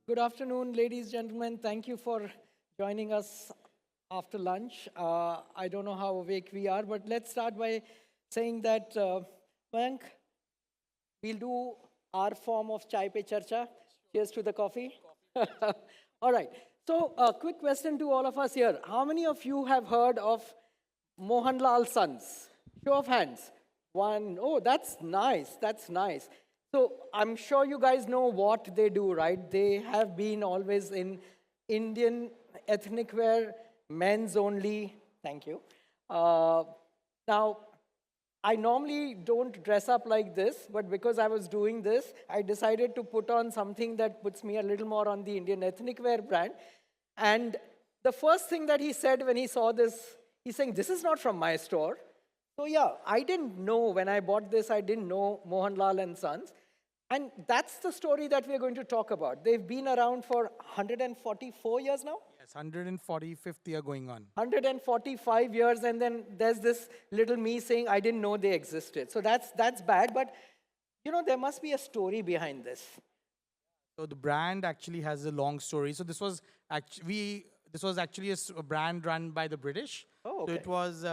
Good afternoon, ladies, gentlemen. Thank you for joining us after lunch. I don't know how awake we are, but let's start by saying that, Mayank, we'll do our form of chai pe charcha. Cheers to the coffee. All right. So, a quick question to all of us here. How many of you have heard of Mohanlal Sons? Show of hands. One. Oh, that's nice. That's nice. So, I'm sure you guys know what they do, right? They have been always in Indian ethnic wear, men's only. Thank you. Now, I normally don't dress up like this, but because I was doing this, I decided to put on something that puts me a little more on the Indian ethnic wear brand. And the first thing that he said when he saw this, he's saying, "This is not from my store." So yeah, I didn't know when I bought this, I didn't know Mohanlal and Sons. And that's the story that we're going to talk about. They've been around for 144 years now. Yes, 145th year going on. 145 years, and then there's this little me saying I didn't know they existed. So that's bad, but there must be a story behind this. So the brand actually has a long story. So this was actually a brand run by the British. Oh, So okay. it was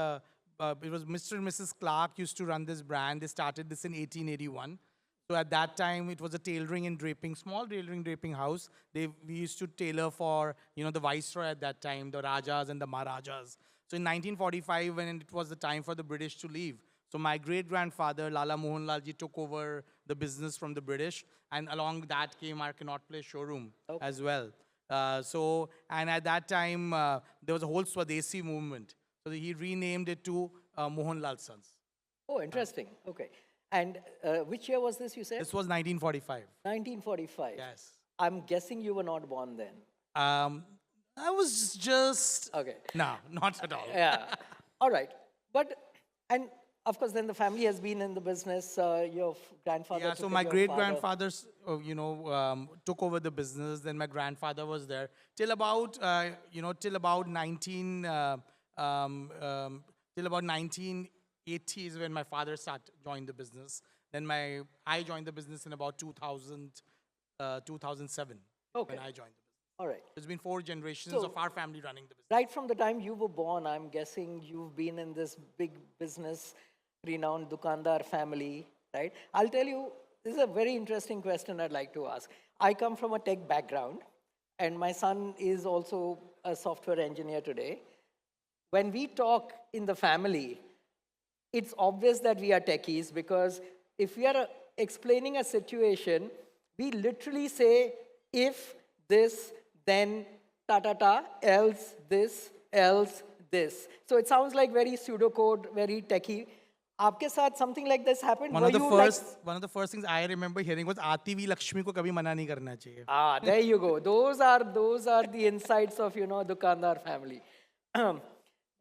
Mr. and Mrs. Clark used to run this brand. They started this in 1881. So at that time, it was a tailoring and draping, small tailoring draping house. We used to tailor for the viceroy at that time, the Rajas and the Maharajas. So in 1945, when it was the time for the British to leave, so my great grandfather Lala Mohanlal ji took over the business from the British, and along that came our Connaught Place showroom Okay. as well. And at that time, there was a whole Swadesi movement. So he renamed it to Mohanlal Sons. Oh, interesting. Okay. And which year was this, you said? This was 1945. 1945. Yes. I'm guessing you were not born then. Um, I was just Okay. no, not at all. Yeah. All right. But, and of course, then the family has been in the business. Your grandfather Yeah, took so it, my your great father. grandfathers, took over the business. Then my grandfather was there till about 1980 is when my father joined the business. Then I joined the business in about 2007 Okay. when I joined the business. All right. It's been 4 generations So, of our family running the business. right from the time you were born, I'm guessing you've been in this big business, renowned Dukandar family, right? I'll tell you, this is a very interesting question I'd like to ask. I come from a tech background, and my son is also a software engineer today. When we talk in the family, it's obvious that we are techies because if we are explaining a situation, we literally say if this, then ta ta ta, else this, else this. So it sounds like very pseudocode, very techie. आपके साथ something like this happened? One Were of the you first like, one of the first things I remember hearing was आती हुई लक्ष्मी को कभी मना नहीं करना चाहिए. there you go. Those are the insights of Dukandar family.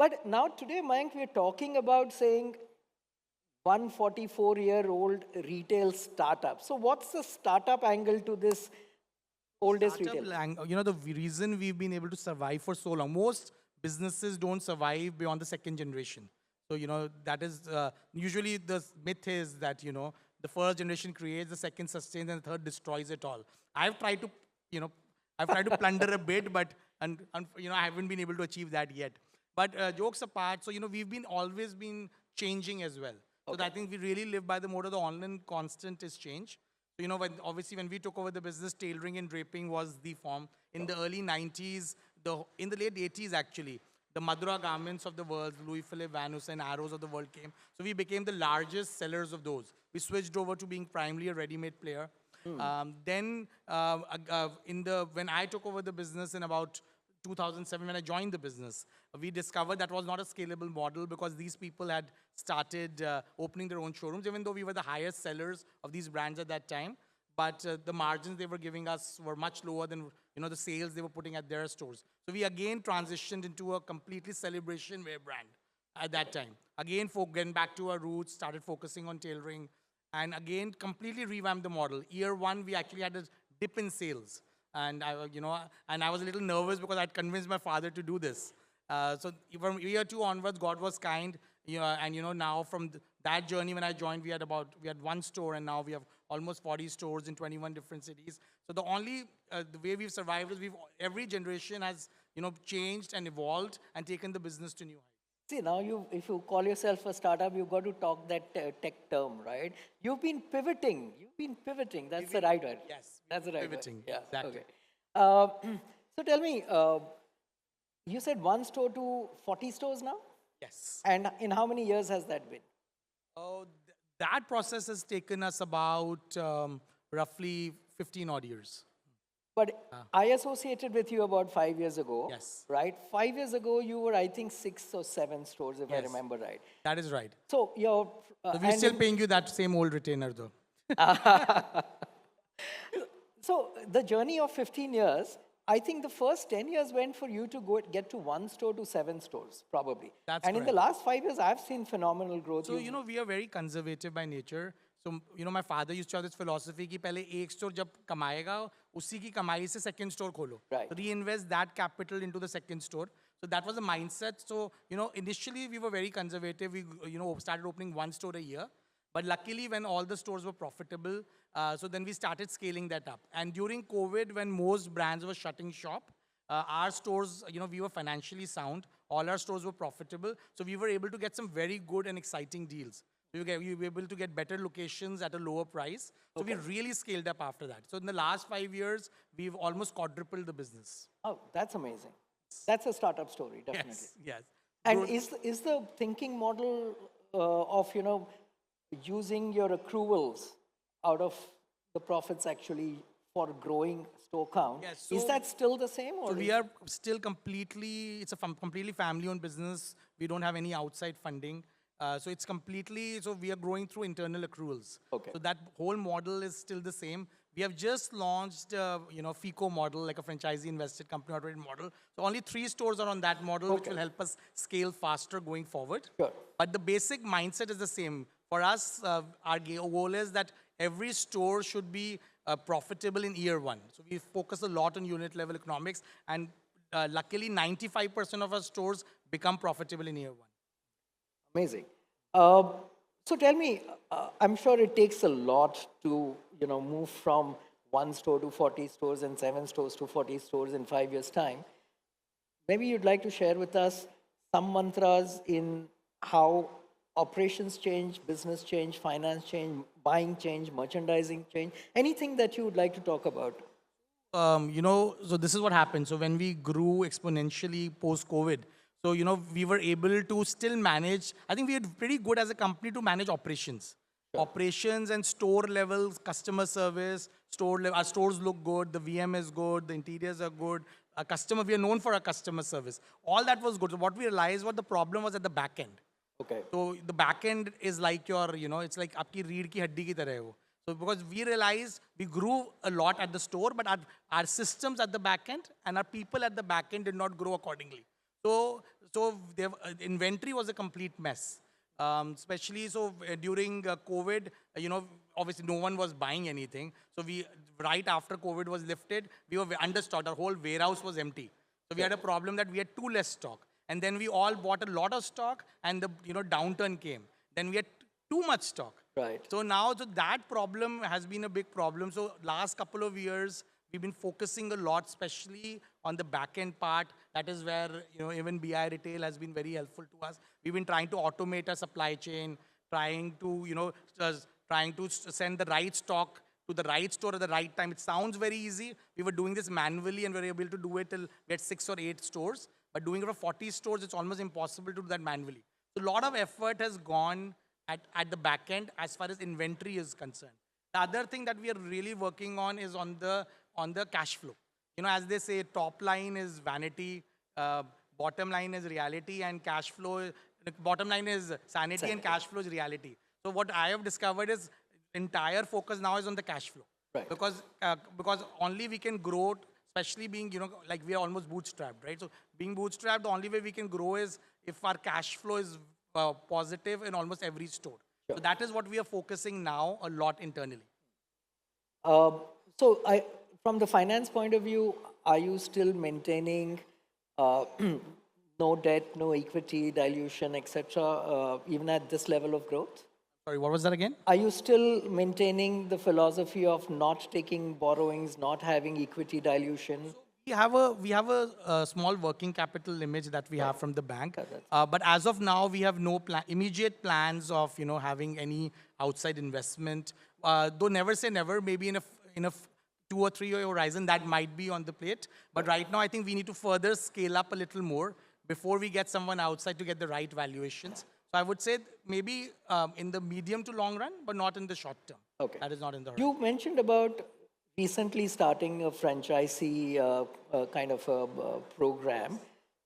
But now today, Mayank, we're talking about saying 144-year-old retail startup. So what's the startup angle to this oldest retail? The reason we've been able to survive for so long, most businesses don't survive beyond the second generation. So, that is usually the myth is that, the first generation creates, the second sustains, and the third destroys it all. I've tried to, plunder a bit, but, I haven't been able to achieve that yet. But jokes apart, so, we've always been changing as well. So I think we really live by the motto, the online constant is change. So, when we took over the business, tailoring and draping was the form. In the early 90s, in the late 80s actually, the Madura garments of the world, Louis Philippe, Van Heusen, Arrows of the world came. So we became the largest sellers of those. We switched over to being primarily a ready-made player. When I took over the business in about 2007, when I joined the business, we discovered that was not a scalable model because these people had started opening their own showrooms, even though we were the highest sellers of these brands at that time. But the margins they were giving us were much lower than the sales they were putting at their stores. So we again transitioned into a completely celebration wear brand at that time. Again, getting back to our roots, started focusing on tailoring, and again completely revamped the model. Year one, we actually had a dip in sales. And I was a little nervous because I'd convinced my father to do this. So from year two onwards, God was kind, and now from that journey when I joined, we had one store, and now we have almost 40 stores in 21 different cities. So the way we've survived is every generation has, changed and evolved and taken the business to new heights. See, now if you call yourself a startup, you've got to talk that tech term, right? You've been pivoting. You've been pivoting. That's the right word. Yes, That's the right word. pivoting, Yeah. exactly. Okay. So tell me, you said one store to 40 stores now? Yes. And in how many years has that been? Oh, that process has taken us about roughly 15 odd years. But I associated with you about 5 years ago, Yes. right? 5 years ago, you were, I think, 6 or 7 stores, if I Yes. remember right. That is right. So you're, So we're still paying you that same old retainer, though. so the journey of 15 years, I think the first 10 years went for you to get to 1 store to 7 stores, probably. That's And in the correct. last 5 years, I've seen phenomenal growth. So, we are very conservative by nature. So, my father used to have this philosophy कि पहले एक store जब कमाएगा, उसी की कमाई से second store खोलो. Right. Reinvest that capital into the second store. So that was the mindset. So, initially we were very conservative. We, started opening 1 store a year. But luckily, when all the stores were profitable, so then we started scaling that up. And during COVID, when most brands were shutting shop, our stores, we were financially sound. All our stores were profitable. So we were able to get some very good and exciting deals. We were able to get better locations at a lower price. So we really scaled up after that. So in the last 5 years, we've almost quadrupled the business. Oh, that's amazing. That's a startup story, definitely. Yes, yes. And is the thinking model of, using your accruals out of the profits actually for growing store count, Yes, is so- that still the same? Or So we are still it's a completely family-owned business. We don't have any outside funding. So it's completely, so we are growing through internal accruals. Okay. So that whole model is still the same. We have just launched, FICO model, like a franchisee invested company operated model. So only 3 stores are on that model, which will help us scale faster going forward. Sure. But the basic mindset is the same. For us, our goal is that every store should be profitable in year 1. So we focus a lot on unit level economics, and luckily 95% of our stores become profitable in year 1. Amazing. So tell me, I'm sure it takes a lot to, move from 1 store to 40 stores and 7 stores to 40 stores in 5 years' time. Maybe you'd like to share with us some mantras in how operations change, business change, finance change, buying change, merchandising change, anything that you would like to talk about. So this is what happened. So when we grew exponentially post-COVID, so, we were able to still manage, I think we are pretty good as a company to manage operations. Operations and store levels, customer service, our stores look good, the VM is good, the interiors are good, we are known for our customer service. All that was good. So what we realized, what the problem was at the back end. Okay. So the back end is like your, it's like आपकी रीढ़ की हड्डी की तरह है वो. So because we realized we grew a lot at the store, but our systems at the back end and our people at the back end did not grow accordingly. So inventory was a complete mess. Especially during COVID, obviously no one was buying anything. So right after COVID was lifted, we were understocked. Our whole warehouse was empty. So we had a problem that we had too less stock. And then we all bought a lot of stock, and the downturn came. Then we had too much stock. Right. So now that problem has been a big problem. So last couple of years, we've been focusing a lot, especially on the back-end part. That is where, even BI Retail has been very helpful to us. We've been trying to automate our supply chain, trying to send the right stock to the right store at the right time. It sounds very easy. We were doing this manually, and we were able to do it till we had 6 or 8 stores. But doing it for 40 stores, it's almost impossible to do that manually. So a lot of effort has gone at the back end as far as inventory is concerned. The other thing that we are really working on is on the cash flow. As they say, top line is vanity, bottom line is reality, and cash flow, bottom line is sanity, and cash flow is reality. So what I have discovered is entire focus now is on the cash flow. Right. Because only we can grow, especially being, like we are almost bootstrapped, right? So being bootstrapped, the only way we can grow is if our cash flow is positive in almost every store. Sure. So that is what we are focusing now a lot internally. So from the finance point of view, are you still maintaining no debt, no equity, dilution, etc., even at this level of growth? Sorry, what was that again? Are you still maintaining the philosophy of not taking borrowings, not having equity dilution? We have a small working capital limit that we have from the bank, but as of now we have no immediate plans of having any outside investment. Though never say never. Maybe in a 2 or 3 year horizon that might be on the plate. But right now I think we need to further scale up a little more before we get someone outside to get the right valuations. So I would say maybe in the medium to long run, but not in the short term. Okay. That is not in the horizon. You mentioned about recently starting a franchisee kind of a program.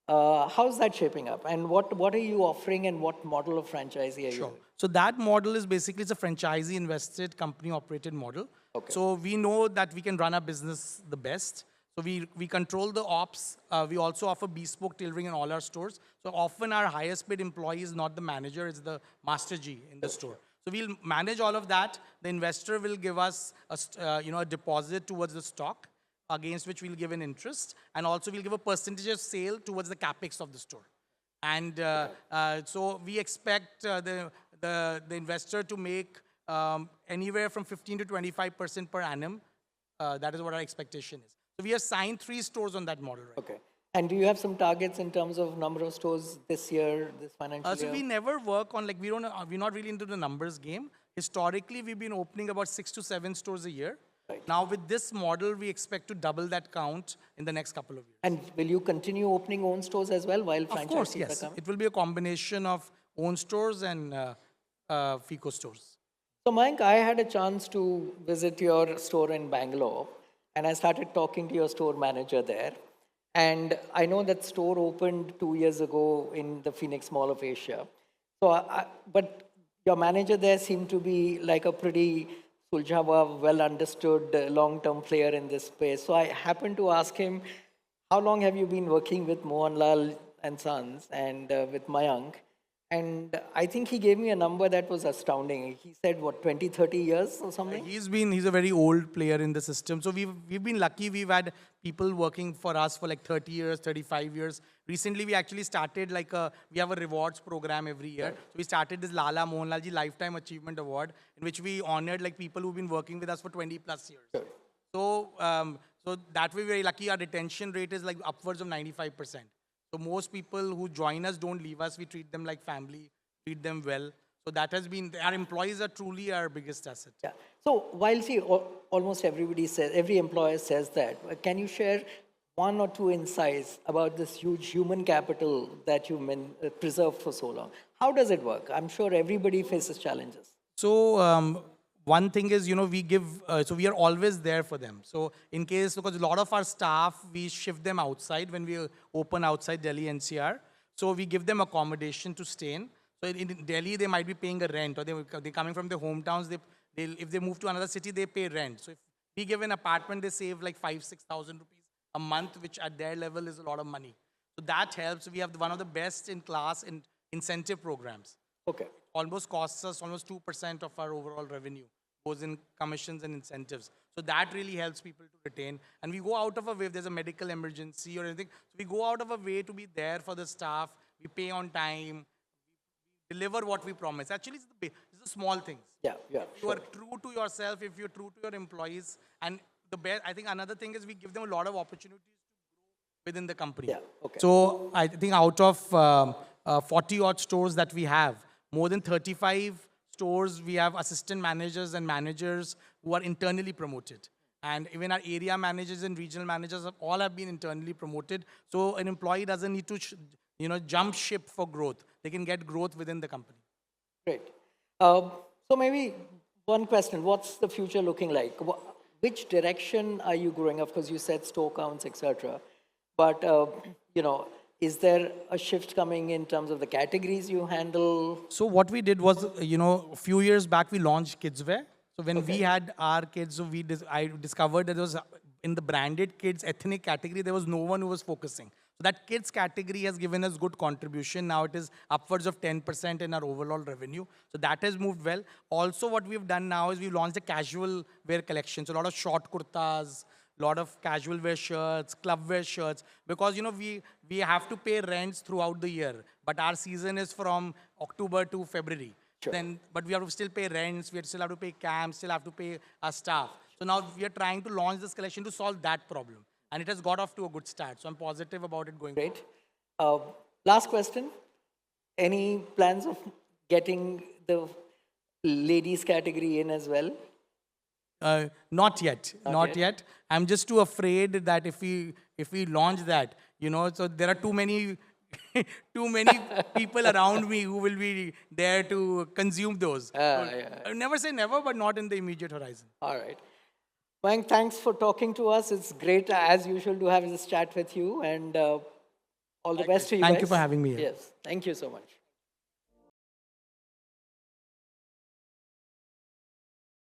How's that shaping up? And what are you offering and what model of franchisee are you? Sure. So that model is basically it's a franchisee invested company operated model. Okay. So we know that we can run our business the best. So we control the ops. We also offer bespoke tailoring in all our stores. So often our highest paid employee is not the manager, it's the master G in the store. So we'll manage all of that. The investor will give us a deposit towards the stock against which we'll give an interest, and also we'll give a percentage of sale towards the capex of the store. And so we expect the investor to make anywhere from 15 to 25% per annum. That is what our expectation is. So we have signed 3 stores on that model, right? Okay. And do you have some targets in terms of number of stores this year, this financial So year? we never work on we're not really into the numbers game. Historically, we've been opening about 6 to 7 stores a year. Right. Now with this model, we expect to double that count in the next couple of years. And will you continue opening own stores as well while Of course, franchisees yes. are coming? It will be a combination of own stores and FICO stores. So, Mayank, I had a chance to visit your store in Bangalore, and I started talking to your store manager there. And I know that store opened 2 years ago in the Phoenix Mall of Asia. So, but your manager there seemed to be like a pretty Suljava, well understood long-term player in this space. So I happened to ask him, how long have you been working with Mohanlal and Sons and with Mayank? And I think he gave me a number that was astounding. He said, what, 20, 30 years or something? He's a very old player in the system. So we've been lucky. We've had people working for us for 30 years, 35 years. Recently, we actually started we have a rewards program every year. Right. So we started this Lala Mohanlalji Lifetime Achievement Award, in which we honored people who've been working with us for 20 plus years. Sure. So that way we're very lucky. Our retention rate is upwards of 95%. So most people who join us don't leave us. We treat them like family, treat them well. So that has been, our employees are truly our biggest asset. Yeah. So while almost everybody says, every employer says that, but can you share 1 or 2 insights about this huge human capital that you've preserved for so long? How does it work? I'm sure everybody faces challenges. So one thing is, we give, so we are always there for them. So in case, because a lot of our staff, we shift them outside when we open outside Delhi NCR. So we give them accommodation to stay in. So in Delhi, they might be paying a rent, or they're coming from their hometowns. If they move to another city, they pay rent. So if we give an apartment, they save 5,000-6,000 rupees a month, which at their level is a lot of money. So that helps. We have one of the best in class in incentive programs. Okay. Almost costs us almost 2% of our overall revenue goes in commissions and incentives. So that really helps people to retain. And we go out of a way if there's a medical emergency or anything. So we go out of a way to be there for the staff. We pay on time. We deliver what we promise. Actually, it's the small things. Yeah, yeah. If you are true to yourself, if you're true to your employees, and I think another thing is we give them a lot of opportunities to grow within the company. Yeah, okay. So I think out of 40 odd stores that we have, more than 35 stores, we have assistant managers and managers who are internally promoted. And even our area managers and regional managers all have been internally promoted. So an employee doesn't need to jump ship for growth. They can get growth within the company. Great. So maybe one question, what's the future looking like? Which direction are you growing? Of course, you said store counts, etc. But, is there a shift coming in terms of the categories you handle? So what we did was, a few years back, we launched kidswear. So when we had our kids, so I discovered that there was, in the branded kids ethnic category, there was no one who was focusing. So that kids category has given us good contribution. Now it is upwards of 10% in our overall revenue. So that has moved well. Also what we've done now is we've launched a casual wear collection. So a lot of short kurtas, lot of casual wear shirts, club wear shirts, because we have to pay rents throughout the year, but our season is from October to February. then but we have to still pay rents, we still have to pay camps, still have to pay our staff. So now we are trying to launch this collection to solve that problem. And it has got off to a good start. So I'm positive about it going forward. Great. Last question. Any plans of getting the ladies category in as well? Not yet, not yet. I'm just too afraid that if we launch that, so there are too many too many people around me who will be there to consume those. So I never say never, but not in the immediate horizon. All right. Mayank, thanks for talking to us. It's great, as usual, to have this chat with you, and all the best to you Thank guys. you for having me here. Yes, thank you so much.